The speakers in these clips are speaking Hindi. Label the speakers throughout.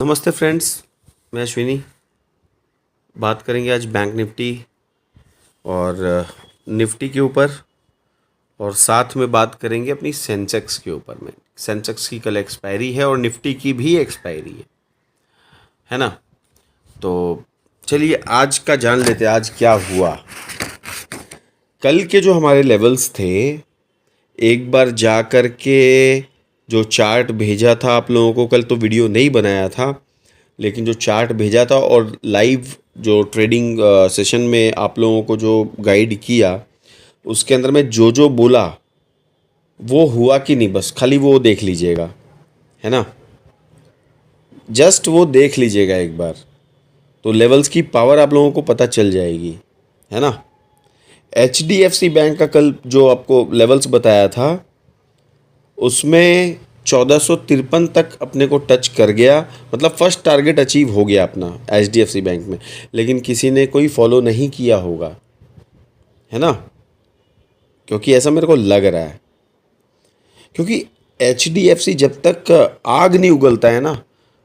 Speaker 1: नमस्ते फ्रेंड्स, मैं अश्विनी। बात करेंगे आज बैंक निफ्टी और निफ्टी के ऊपर, और साथ में बात करेंगे अपनी सेंसेक्स के ऊपर में। सेंसेक्स की कल एक्सपायरी है और निफ्टी की भी एक्सपायरी है ना। तो चलिए आज का जान लेते हैं, आज क्या हुआ। कल के जो हमारे लेवल्स थे, एक बार जा कर के जो चार्ट भेजा था आप लोगों को, कल तो वीडियो नहीं बनाया था लेकिन जो चार्ट भेजा था और लाइव जो ट्रेडिंग सेशन में आप लोगों को जो गाइड किया, उसके अंदर में जो जो बोला वो हुआ कि नहीं, बस खाली वो देख लीजिएगा, है ना। जस्ट वो देख लीजिएगा एक बार, तो लेवल्स की पावर आप लोगों को पता चल जाएगी, है ना। HDFC बैंक का कल जो आपको लेवल्स बताया था, उसमें 1453 तक अपने को टच कर गया, मतलब फर्स्ट टारगेट अचीव हो गया अपना HDFC बैंक में। लेकिन किसी ने कोई फॉलो नहीं किया होगा, है ना, क्योंकि ऐसा मेरे को लग रहा है। क्योंकि HDFC जब तक आग नहीं उगलता है ना,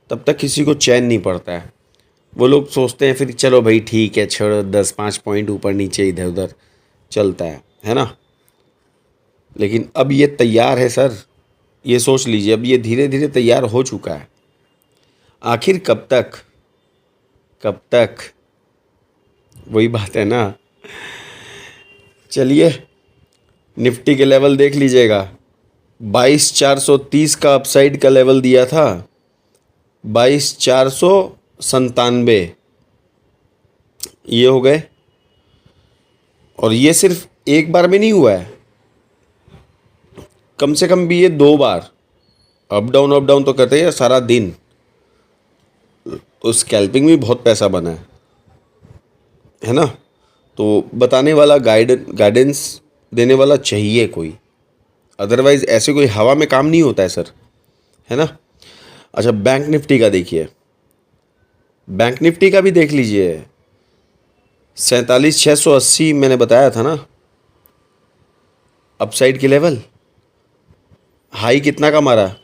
Speaker 1: तब तक किसी को चैन नहीं पड़ता है। वो लोग सोचते हैं फिर चलो भाई ठीक है, छोड़ो 10-5 पॉइंट ऊपर नीचे इधर उधर चलता है ना। लेकिन अब ये तैयार है सर, ये सोच लीजिए, अब ये धीरे धीरे तैयार हो चुका है। आखिर कब तक, कब तक, वही बात है ना। चलिए निफ्टी के लेवल देख लीजिएगा। 22,430 का अपसाइड का लेवल दिया था, 22,497 ये हो गए। और ये सिर्फ एक बार में नहीं हुआ है, कम से कम भी ये 2 बार अप डाउन तो करते हैं सारा दिन। तो स्कैल्पिंग में बहुत पैसा बना है ना। तो बताने वाला गाइडेंस देने वाला चाहिए कोई, अदरवाइज ऐसे कोई हवा में काम नहीं होता है सर, है ना। अच्छा बैंक निफ्टी का देखिए, बैंक निफ्टी का भी देख लीजिए। 47,680 मैंने बताया था ना अपसाइड के लेवल। हाई कितना का मारा,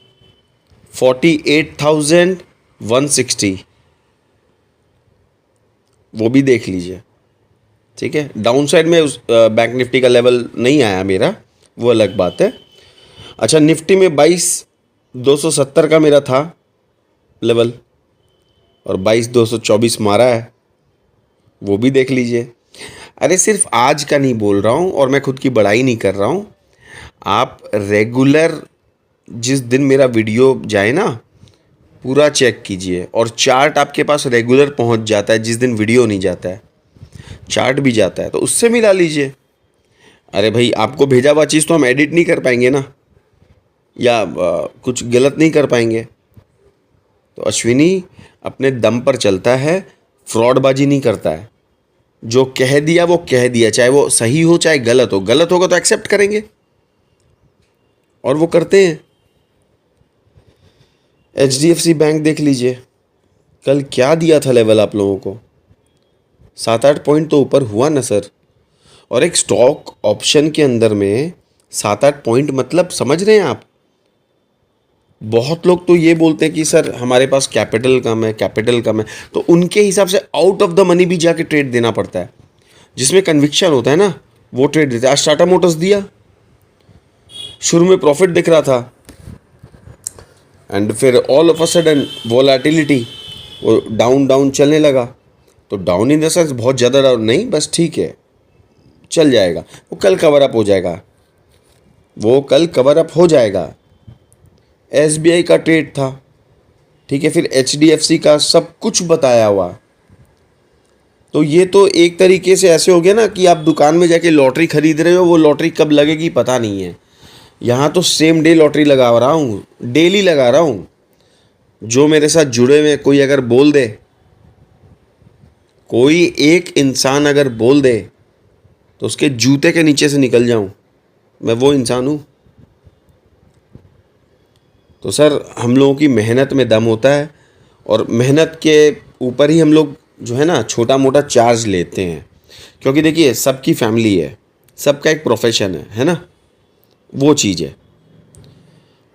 Speaker 1: 48,160, वो भी देख लीजिए, ठीक है। डाउन साइड में उस बैंक निफ्टी का लेवल नहीं आया मेरा, वो अलग बात है। अच्छा निफ्टी में 22,270 का मेरा था लेवल, और 22,224 मारा है, वो भी देख लीजिए। अरे सिर्फ आज का नहीं बोल रहा हूँ, और मैं खुद की बड़ाई नहीं कर रहा हूँ। आप रेगुलर जिस दिन मेरा वीडियो जाए ना, पूरा चेक कीजिए, और चार्ट आपके पास रेगुलर पहुँच जाता है। जिस दिन वीडियो नहीं जाता है चार्ट भी जाता है, तो उससे मिला लीजिए। अरे भाई आपको भेजा हुआ चीज़ तो हम एडिट नहीं कर पाएंगे ना, या कुछ गलत नहीं कर पाएंगे। तो अश्विनी अपने दम पर चलता है, फ्रॉडबाजी नहीं करता है। जो कह दिया वो कह दिया, चाहे वो सही हो चाहे गलत हो। गलत होगा तो एक्सेप्ट करेंगे, और वो करते हैं। HDFC बैंक देख लीजिए, कल क्या दिया था लेवल आप लोगों को, 7-8 पॉइंट तो ऊपर हुआ ना सर। और एक स्टॉक ऑप्शन के अंदर में 7-8 पॉइंट, मतलब समझ रहे हैं आप। बहुत लोग तो ये बोलते हैं कि सर हमारे पास कैपिटल कम है, कैपिटल कम है, तो उनके हिसाब से आउट ऑफ द मनी भी जाके ट्रेड देना पड़ता है। जिसमें कन्विक्शन होता है ना, वो ट्रेड देते हैं। आज टाटा मोटर्स दिया, शुरू में प्रॉफिट दिख रहा था, एंड फिर all of a sudden volatility, वो डाउन चलने लगा। तो डाउन इन द सेंस बहुत ज़्यादा डाउन नहीं, बस ठीक है चल जाएगा, वो कल कवर अप हो जाएगा, वो कल कवर अप हो जाएगा। SBI का ट्रेड था, ठीक है, फिर HDFC का, सब कुछ बताया हुआ। तो ये तो एक तरीके से ऐसे हो गया ना कि आप दुकान में जाके लॉटरी खरीद रहे हो, वो लॉटरी कब लगेगी पता नहीं है। यहाँ तो सेम डे लॉटरी लगा रहा हूँ, डेली लगा रहा हूँ। जो मेरे साथ जुड़े हुए कोई अगर बोल दे, कोई एक इंसान अगर बोल दे, तो उसके जूते के नीचे से निकल जाऊँ, मैं वो इंसान हूँ। तो सर हम लोगों की मेहनत में दम होता है, और मेहनत के ऊपर ही हम लोग जो है ना छोटा मोटा चार्ज लेते हैं। क्योंकि देखिए सबकी फैमिली है, सबका एक प्रोफेशन है ना, वो चीज़ है।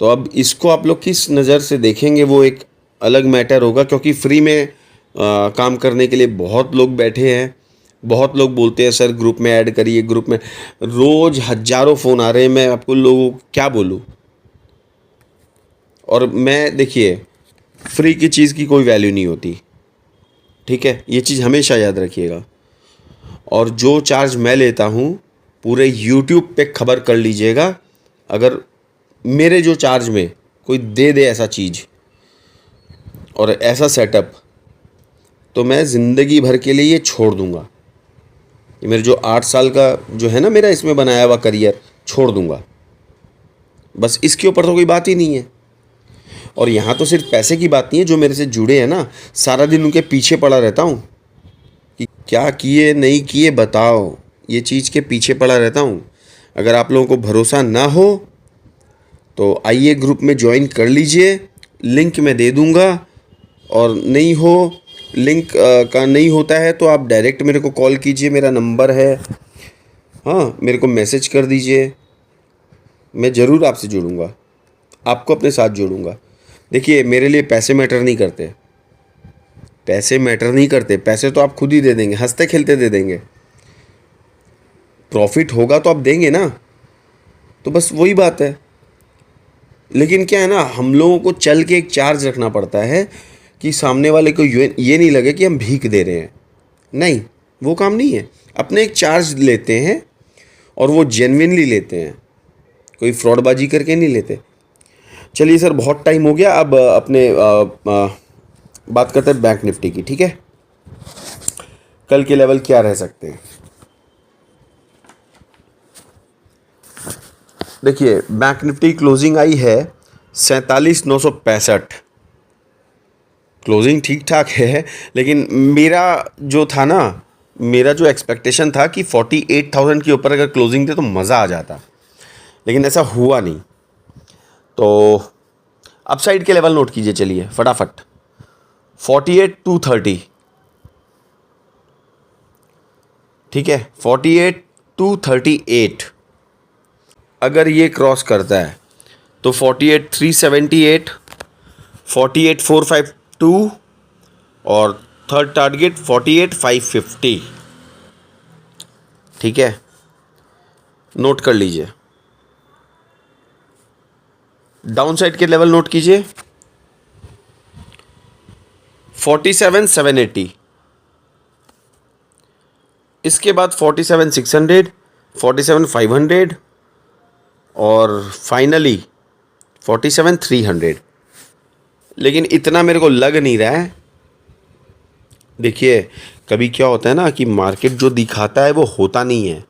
Speaker 1: तो अब इसको आप लोग किस नज़र से देखेंगे, वो एक अलग मैटर होगा, क्योंकि फ्री में काम करने के लिए बहुत लोग बैठे हैं। बहुत लोग बोलते हैं सर ग्रुप में ऐड करिए, ग्रुप में। रोज़ हज़ारों फ़ोन आ रहे हैं, मैं आपको लोगों को क्या बोलूँ। और मैं, देखिए, फ्री की चीज़ की कोई वैल्यू नहीं होती, ठीक है, ये चीज़ हमेशा याद रखिएगा। और जो चार्ज मैं लेता हूँ पूरे यूट्यूब पे खबर कर लीजिएगा, अगर मेरे जो चार्ज में कोई दे दे ऐसा चीज़ और ऐसा सेटअप, तो मैं ज़िंदगी भर के लिए ये छोड़ दूँगा। ये मेरे जो 8 साल का जो है ना मेरा इसमें बनाया हुआ करियर, छोड़ दूँगा। बस इसके ऊपर तो कोई बात ही नहीं है। और यहाँ तो सिर्फ पैसे की बात नहीं है, जो मेरे से जुड़े हैं ना, सारा दिन उनके पीछे पड़ा रहता हूँ कि क्या किए नहीं किए बताओ, ये चीज़ के पीछे पड़ा रहता हूँ। अगर आप लोगों को भरोसा ना हो तो आइए ग्रुप में ज्वाइन कर लीजिए, लिंक मैं दे दूँगा। और नहीं हो, लिंक का नहीं होता है तो आप डायरेक्ट मेरे को कॉल कीजिए, मेरा नंबर है, हाँ, मेरे को मैसेज कर दीजिए, मैं ज़रूर आपसे जुड़ूँगा, आपको अपने साथ जोड़ूँगा। देखिए, मेरे लिए पैसे मैटर नहीं करते, पैसे मैटर नहीं करते, पैसे तो आप खुद ही दे देंगे, हंसते खेलते दे देंगे। प्रॉफिट होगा तो आप देंगे ना, तो बस वही बात है। लेकिन क्या है ना, हम लोगों को चल के एक चार्ज रखना पड़ता है कि सामने वाले को ये नहीं लगे कि हम भीख दे रहे हैं। नहीं, वो काम नहीं है। अपने एक चार्ज लेते हैं और वो जेन्युइनली लेते हैं, कोई फ्रॉडबाजी करके नहीं लेते। चलिए सर, बहुत टाइम हो गया, अब अपने बात करते हैं बैंक निफ्टी की, ठीक है। कल के लेवल क्या रह सकते हैं? देखिए, बैंक निफ्टी क्लोजिंग आई है 47,965। क्लोजिंग ठीक ठाक है, लेकिन मेरा जो था ना, मेरा जो एक्सपेक्टेशन था कि 48,000 के ऊपर अगर क्लोजिंग थे तो मज़ा आ जाता, लेकिन ऐसा हुआ नहीं। तो अपसाइड के लेवल नोट कीजिए, चलिए फटाफट। 48,230, ठीक है, 48,238। अगर ये क्रॉस करता है तो 48,378, 48,452 और थर्ड टारगेट 48,550, ठीक है, नोट कर लीजिए। डाउन साइड के लेवल नोट कीजिए, 47,780, इसके बाद 47,600, 47,500 और फाइनली 47,300। लेकिन इतना मेरे को लग नहीं रहा है। देखिए, कभी क्या होता है ना कि मार्केट जो दिखाता है वो होता नहीं है।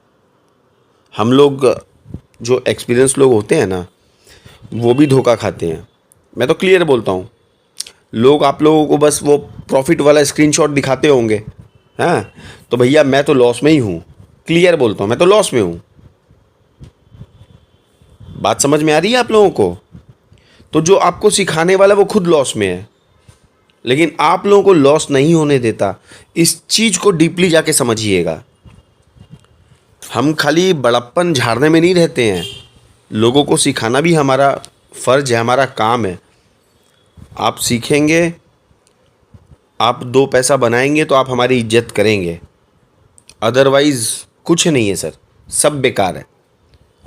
Speaker 1: हम लोग जो एक्सपीरियंस लोग होते हैं ना, वो भी धोखा खाते हैं। मैं तो क्लियर बोलता हूँ, लोग आप लोगों को बस वो प्रॉफिट वाला स्क्रीनशॉट दिखाते होंगे, हाँ, तो भैया मैं तो लॉस में ही हूँ। क्लियर बोलता हूँ, मैं तो लॉस में हूँ। बात समझ में आ रही है आप लोगों को? तो जो आपको सिखाने वाला वो खुद लॉस में है, लेकिन आप लोगों को लॉस नहीं होने देता। इस चीज़ को डीपली जाके समझिएगा। हम खाली बड़प्पन झाड़ने में नहीं रहते हैं, लोगों को सिखाना भी हमारा फ़र्ज है, हमारा काम है। आप सीखेंगे, आप 2 पैसा बनाएंगे तो आप हमारी इज्जत करेंगे, अदरवाइज़ कुछ नहीं है सर, सब बेकार है।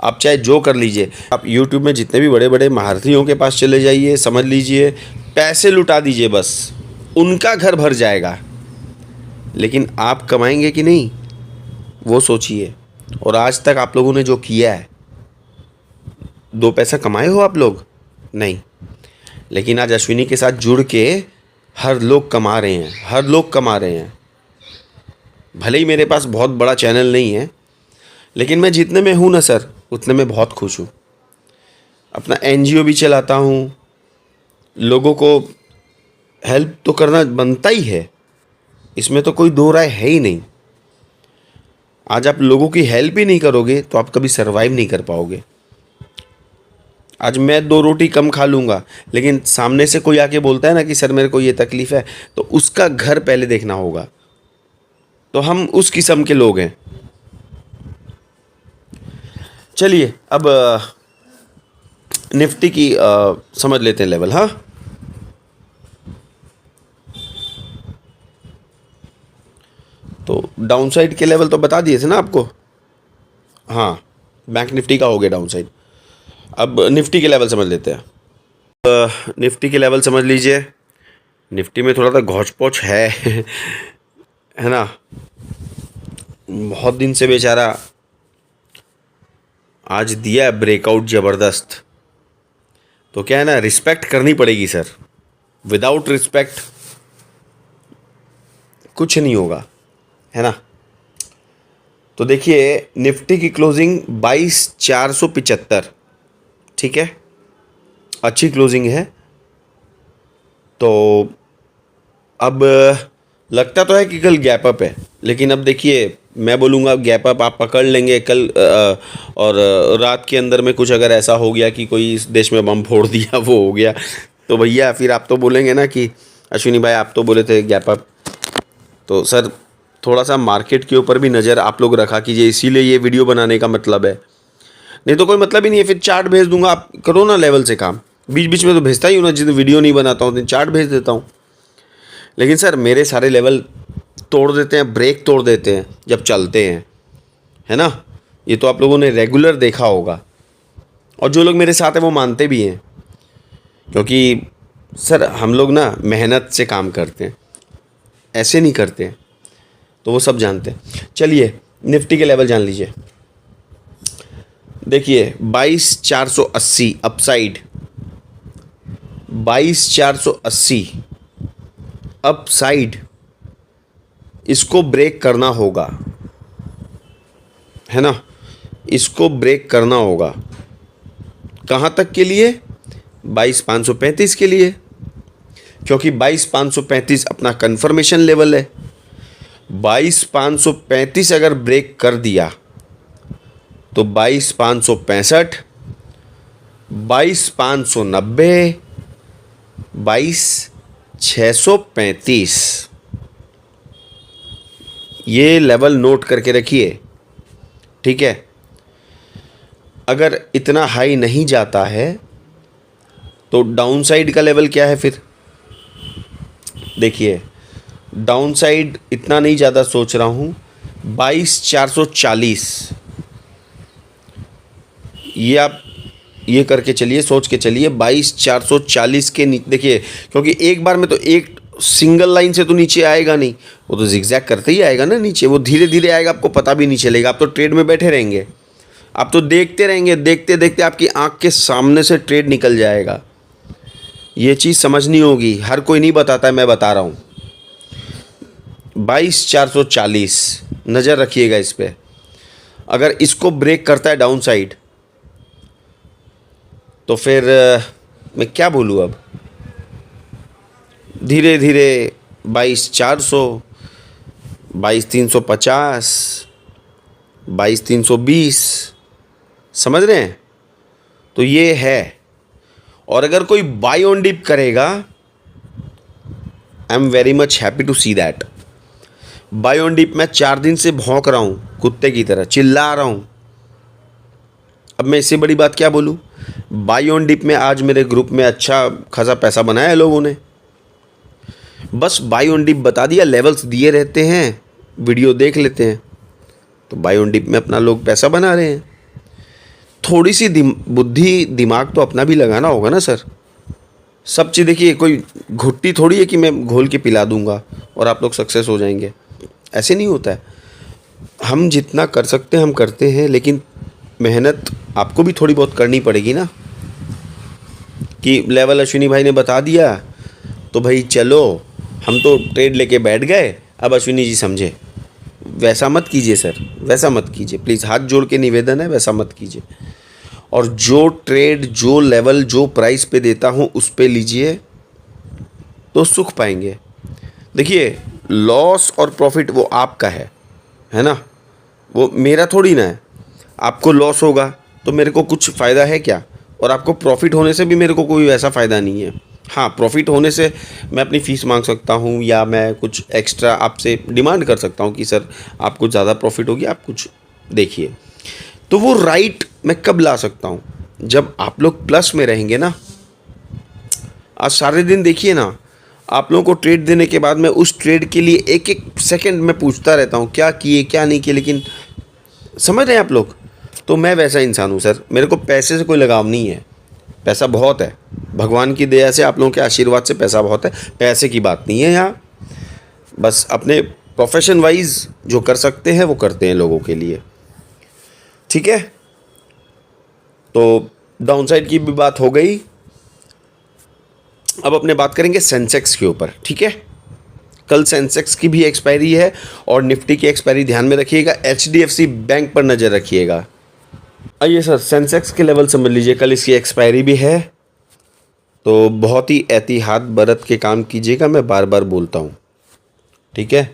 Speaker 1: आप चाहे जो कर लीजिए, आप यूट्यूब में जितने भी बड़े बड़े महारथियों के पास चले जाइए, समझ लीजिए पैसे लुटा दीजिए, बस उनका घर भर जाएगा। लेकिन आप कमाएंगे कि नहीं, वो सोचिए। और आज तक आप लोगों ने जो किया है, 2 पैसा कमाए हो आप लोग? नहीं। लेकिन आज अश्विनी के साथ जुड़ के हर लोग कमा रहे हैं, हर लोग कमा रहे हैं। भले ही मेरे पास बहुत बड़ा चैनल नहीं है, लेकिन मैं जितने में हूँ ना सर, उतने में बहुत खुश हूँ। अपना एनजीओ भी चलाता हूँ, लोगों को हेल्प तो करना बनता ही है, इसमें तो कोई दो राय है ही नहीं। आज आप लोगों की हेल्प ही नहीं करोगे तो आप कभी सरवाइव नहीं कर पाओगे। आज मैं 2 रोटी कम खा लूँगा, लेकिन सामने से कोई आके बोलता है ना कि सर मेरे को ये तकलीफ़ है, तो उसका घर पहले देखना होगा। तो हम उस किस्म के लोग हैं। चलिए अब निफ्टी की समझ लेते हैं लेवल। हाँ, तो डाउन साइड के लेवल तो बता दिए थे ना आपको। हाँ, बैंक निफ्टी का हो गया डाउन साइड। अब निफ्टी के लेवल समझ लेते हैं। निफ्टी के लेवल समझ लीजिए। निफ्टी में थोड़ा सा घौच पौच है है ना। बहुत दिन से बेचारा आज दिया है ब्रेकआउट ज़बरदस्त। तो क्या है ना, रिस्पेक्ट करनी पड़ेगी सर। विदाउट रिस्पेक्ट कुछ नहीं होगा, है ना। तो देखिए निफ्टी की क्लोजिंग 22,475, ठीक है, अच्छी क्लोजिंग है। तो अब लगता तो है कि कल गैप अप है, लेकिन अब देखिए मैं बोलूँगा गैप अप आप पकड़ लेंगे कल, और रात के अंदर में कुछ अगर ऐसा हो गया कि कोई इस देश में बम फोड़ दिया वो हो गया, तो भैया फिर आप तो बोलेंगे ना कि अश्विनी भाई आप तो बोले थे गैप अप। तो सर थोड़ा सा मार्केट के ऊपर भी नज़र आप लोग रखा कीजिए, इसीलिए ये वीडियो बनाने का मतलब है। नहीं तो कोई मतलब ही नहीं है, फिर चार्ट भेज दूंगा, आप करो ना लेवल से काम। बीच बीच में तो भेजता ही हूँ ना, जिस वीडियो नहीं बनाता हूँ तो चार्ट भेज देता हूँ। लेकिन सर मेरे सारे लेवल तोड़ देते हैं, ब्रेक तोड़ देते हैं जब चलते हैं, है ना। ये तो आप लोगों ने रेगुलर देखा होगा, और जो लोग मेरे साथ हैं वो मानते भी हैं, क्योंकि सर हम लोग ना मेहनत से काम करते हैं, ऐसे नहीं करते हैं, तो वो सब जानते हैं। चलिए निफ्टी के लेवल जान लीजिए। देखिए 22,480 अपसाइड, 22,480 अपसाइड, इसको ब्रेक करना होगा, है ना, इसको ब्रेक करना होगा। कहाँ तक के लिए? 22,535 के लिए, क्योंकि 22,535 अपना कंफर्मेशन लेवल है। 22,535 अगर ब्रेक कर दिया तो 22,565, 22,590, 22,635, ये लेवल नोट करके रखिए, ठीक है। अगर इतना हाई नहीं जाता है तो डाउन साइड का लेवल क्या है फिर? देखिए डाउन साइड इतना नहीं ज़्यादा सोच रहा हूँ, 22,440, ये आप ये करके चलिए, सोच के चलिए 22,440 के नीचे। देखिए क्योंकि एक बार में तो एक सिंगल लाइन से तो नीचे आएगा नहीं, वो तो जिगजैग करते ही आएगा ना नीचे, वो धीरे धीरे आएगा, आपको पता भी नहीं चलेगा। आप तो ट्रेड में बैठे रहेंगे, आप तो देखते रहेंगे, देखते देखते आपकी आंख के सामने से ट्रेड निकल जाएगा। ये चीज़ समझनी होगी, हर कोई नहीं बताता है, मैं बता रहा हूँ। 22,440 नज़र रखिएगा इस पे। अगर इसको ब्रेक करता है डाउन साइड तो फिर मैं क्या बोलूँ अब, धीरे धीरे 22,400, 22,350, 22,320, समझ रहे हैं। तो ये है। और अगर कोई बाय ऑन डिप करेगा, I am very much happy to see that. Buy on dip मैं 4 दिन से भौंक रहा हूँ, कुत्ते की तरह चिल्ला रहा हूँ। अब मैं इससे बड़ी बात क्या बोलूँ। बाय ऑन डिप में आज मेरे ग्रुप में अच्छा खासा पैसा बनाया है लोगों ने। बस बाय ऑन डिप बता दिया, लेवल्स दिए रहते हैं, वीडियो देख लेते हैं, तो बाय ऑन डिप में अपना लोग पैसा बना रहे हैं। थोड़ी सी बुद्धि दिमाग तो अपना भी लगाना होगा ना सर। सब चीज़ देखिए, कोई घुट्टी थोड़ी है कि मैं घोल के पिला दूंगा और आप लोग सक्सेस हो जाएंगे, ऐसे नहीं होता है। हम जितना कर सकते हैं हम करते हैं, लेकिन मेहनत आपको भी थोड़ी बहुत करनी पड़ेगी ना। कि लेवल अश्विनी भाई ने बता दिया तो भाई चलो हम तो ट्रेड लेके बैठ गए, अब अश्विनी जी समझे, वैसा मत कीजिए सर, वैसा मत कीजिए प्लीज़, हाथ जोड़ के निवेदन है, वैसा मत कीजिए। और जो ट्रेड, जो लेवल, जो प्राइस पे देता हूँ उस पे लीजिए तो सुख पाएंगे। देखिए लॉस और प्रॉफिट वो आपका है ना, वो मेरा थोड़ी ना है। आपको लॉस होगा तो मेरे को कुछ फ़ायदा है क्या, और आपको प्रॉफिट होने से भी मेरे को कोई वैसा फ़ायदा नहीं है। हाँ, प्रॉफिट होने से मैं अपनी फ़ीस मांग सकता हूँ, या मैं कुछ एक्स्ट्रा आपसे डिमांड कर सकता हूँ कि सर आपको ज़्यादा प्रॉफिट होगी, आप कुछ देखिए। तो वो राइट मैं कब ला सकता हूँ? जब आप लोग प्लस में रहेंगे ना। आज सारे दिन देखिए ना, आप लोगों को ट्रेड देने के बाद मैं उस ट्रेड के लिए एक एक सेकंड में पूछता रहता हूँ क्या किए क्या नहीं किए, लेकिन समझ रहे हैं आप लोग। तो मैं वैसा इंसान हूँ सर, मेरे को पैसे से कोई लगाव नहीं है। पैसा बहुत है, भगवान की दया से, आप लोगों के आशीर्वाद से पैसा बहुत है, पैसे की बात नहीं है यहाँ। बस अपने प्रोफेशन वाइज जो कर सकते हैं वो करते हैं लोगों के लिए, ठीक है। तो डाउनसाइड की भी बात हो गई। अब अपने बात करेंगे सेंसेक्स के ऊपर, ठीक है। कल सेंसेक्स की भी एक्सपायरी है और निफ्टी की एक्सपायरी ध्यान में रखिएगा। एचडीएफसी बैंक पर नज़र रखिएगा। आइए सर, सेंसेक्स के लेवल समझ लीजिए, कल इसकी एक्सपायरी भी है, तो बहुत ही एहतियात बरत के काम कीजिएगा। मैं बार बार बोलता हूँ, ठीक है।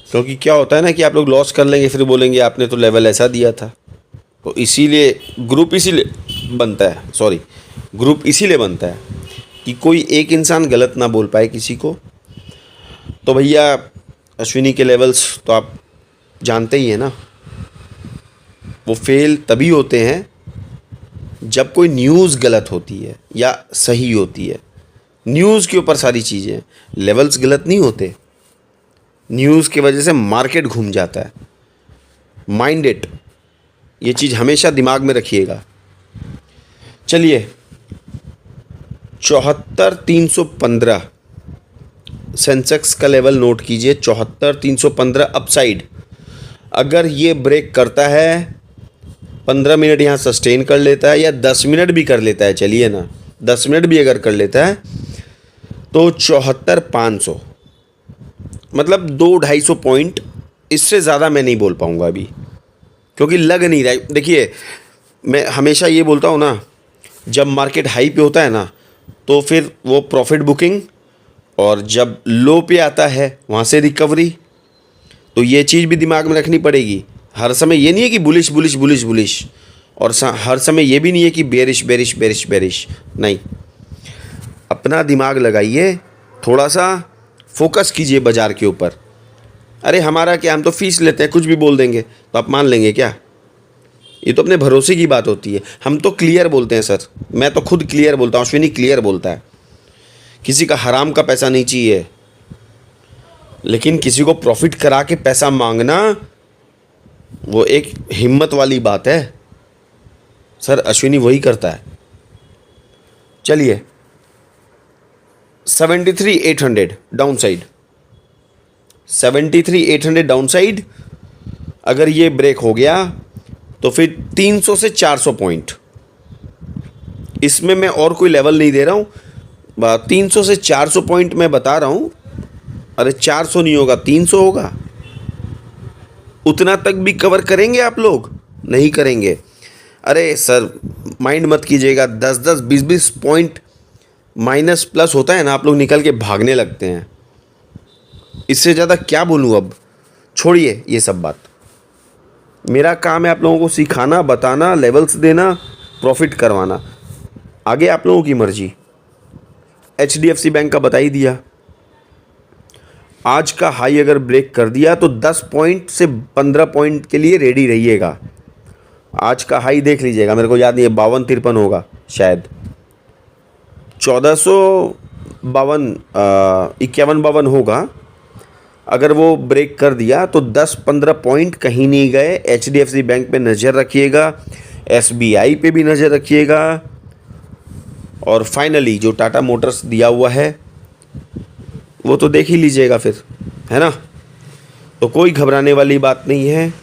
Speaker 1: क्योंकि क्या होता है ना कि आप लोग लॉस कर लेंगे, फिर बोलेंगे आपने तो लेवल ऐसा दिया था। तो इसीलिए ग्रुप इसीलिए बनता है, सॉरी, ग्रुप इसीलिए बनता है कि कोई एक इंसान गलत ना बोल पाए किसी को। तो भैया अश्विनी के लेवल्स तो आप जानते ही हैं ना, वो फेल तभी होते हैं जब कोई न्यूज़ गलत होती है या सही होती है। न्यूज़ के ऊपर सारी चीज़ें, लेवल्स गलत नहीं होते। न्यूज़ की वजह से मार्केट घूम जाता है। माइंड इट, ये चीज़ हमेशा दिमाग में रखिएगा। चलिए, 74,315 सेंसेक्स का लेवल नोट कीजिए। 74,315 अपसाइड। अगर ये ब्रेक करता है, 15 मिनट यहाँ सस्टेन कर लेता है या 10 मिनट भी कर लेता है, चलिए ना, 10 मिनट भी अगर कर लेता है तो 74,500, मतलब 200-250 पॉइंट। इससे ज़्यादा मैं नहीं बोल पाऊँगा अभी, क्योंकि लग नहीं रहा है। देखिए, मैं हमेशा ये बोलता हूँ ना, जब मार्केट हाई पे होता है ना, तो फिर वो प्रॉफिट बुकिंग, और जब लो पे आता है वहाँ से रिकवरी। तो ये चीज़ भी दिमाग में रखनी पड़ेगी। हर समय ये नहीं है कि बुलिश बुलिश बुलिश बुलिश, और हर समय ये भी नहीं है कि बेरिश बेरिश बेरिश बेरिश, नहीं। अपना दिमाग लगाइए, थोड़ा सा फोकस कीजिए बाज़ार के ऊपर। अरे हमारा क्या, हम तो फीस लेते हैं, कुछ भी बोल देंगे तो आप मान लेंगे क्या? ये तो अपने भरोसे की बात होती है। हम तो क्लियर बोलते हैं सर, मैं तो खुद क्लियर बोलता हूँ, अश्विनी क्लियर बोलता है। किसी का हराम का पैसा नहीं चाहिए, लेकिन किसी को प्रॉफिट करा के पैसा मांगना, वो एक हिम्मत वाली बात है सर। अश्विनी वही करता है। चलिए, 73,800 डाउन साइड, 73,800 डाउन साइड। अगर ये ब्रेक हो गया तो फिर 300 से 400 पॉइंट। इसमें मैं और कोई लेवल नहीं दे रहा हूँ, 300 से 400 पॉइंट मैं बता रहा हूँ। अरे 400 नहीं होगा, 300 होगा। उतना तक भी कवर करेंगे आप लोग? नहीं करेंगे। अरे सर, माइंड मत कीजिएगा। 10-10, 20-20 पॉइंट माइनस प्लस होता है ना, आप लोग निकल के भागने लगते हैं। इससे ज़्यादा क्या बोलूँ अब, छोड़िए ये सब बात। मेरा काम है आप लोगों को सिखाना, बताना, लेवल्स देना, प्रॉफिट करवाना। आगे आप लोगों की मर्जी। एचडीएफसी बैंक का बता ही दिया। आज का हाई अगर ब्रेक कर दिया तो 10 पॉइंट से 15 पॉइंट के लिए रेडी रहिएगा। आज का हाई देख लीजिएगा, मेरे को याद नहीं है, 52-53 होगा शायद, 1452 51-52 होगा। अगर वो ब्रेक कर दिया तो 10-15 पॉइंट कहीं नहीं गए। एचडीएफसी बैंक पे नज़र रखिएगा, एसबीआई पे भी नज़र रखिएगा, और फाइनली जो टाटा मोटर्स दिया हुआ है वो तो देख ही लीजिएगा फिर, है ना। तो कोई घबराने वाली बात नहीं है।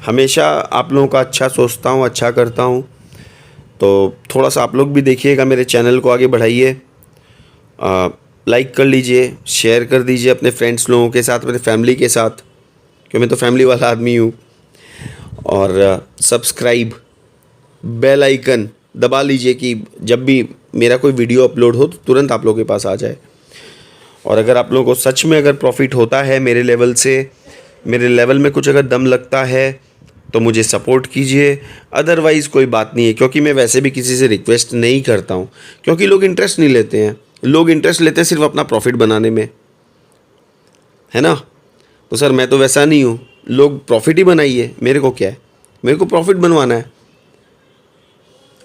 Speaker 1: हमेशा आप लोगों का अच्छा सोचता हूँ, अच्छा करता हूँ। तो थोड़ा सा आप लोग भी देखिएगा, मेरे चैनल को आगे बढ़ाइए, लाइक कर लीजिए, शेयर कर दीजिए अपने फ्रेंड्स लोगों के साथ, मेरे फैमिली के साथ, क्योंकि मैं तो फैमिली वाला आदमी हूँ। और सब्सक्राइब, बेल आइकन दबा लीजिए कि जब भी मेरा कोई वीडियो अपलोड हो तो तुरंत आप लोगों के पास आ जाए। और अगर आप लोगों को सच में अगर प्रॉफिट होता है मेरे लेवल से, मेरे लेवल में कुछ अगर दम लगता है तो मुझे सपोर्ट कीजिए। अदरवाइज़ कोई बात नहीं है, क्योंकि मैं वैसे भी किसी से रिक्वेस्ट नहीं करता हूँ, क्योंकि लोग इंटरेस्ट नहीं लेते हैं। लोग इंटरेस्ट लेते हैं सिर्फ अपना प्रॉफिट बनाने में, है ना। तो सर मैं तो वैसा नहीं हूँ, लोग प्रॉफिट ही बनाइए, मेरे को क्या है, मेरे को प्रॉफिट बनवाना है।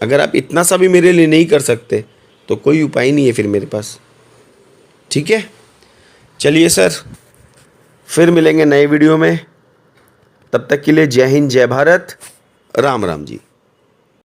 Speaker 1: अगर आप इतना सा भी मेरे लिए नहीं कर सकते तो कोई उपाय नहीं है फिर मेरे पास। ठीक है, चलिए सर, फिर मिलेंगे नए वीडियो में। तब तक के लिए जय हिंद, जय भारत, राम राम जी।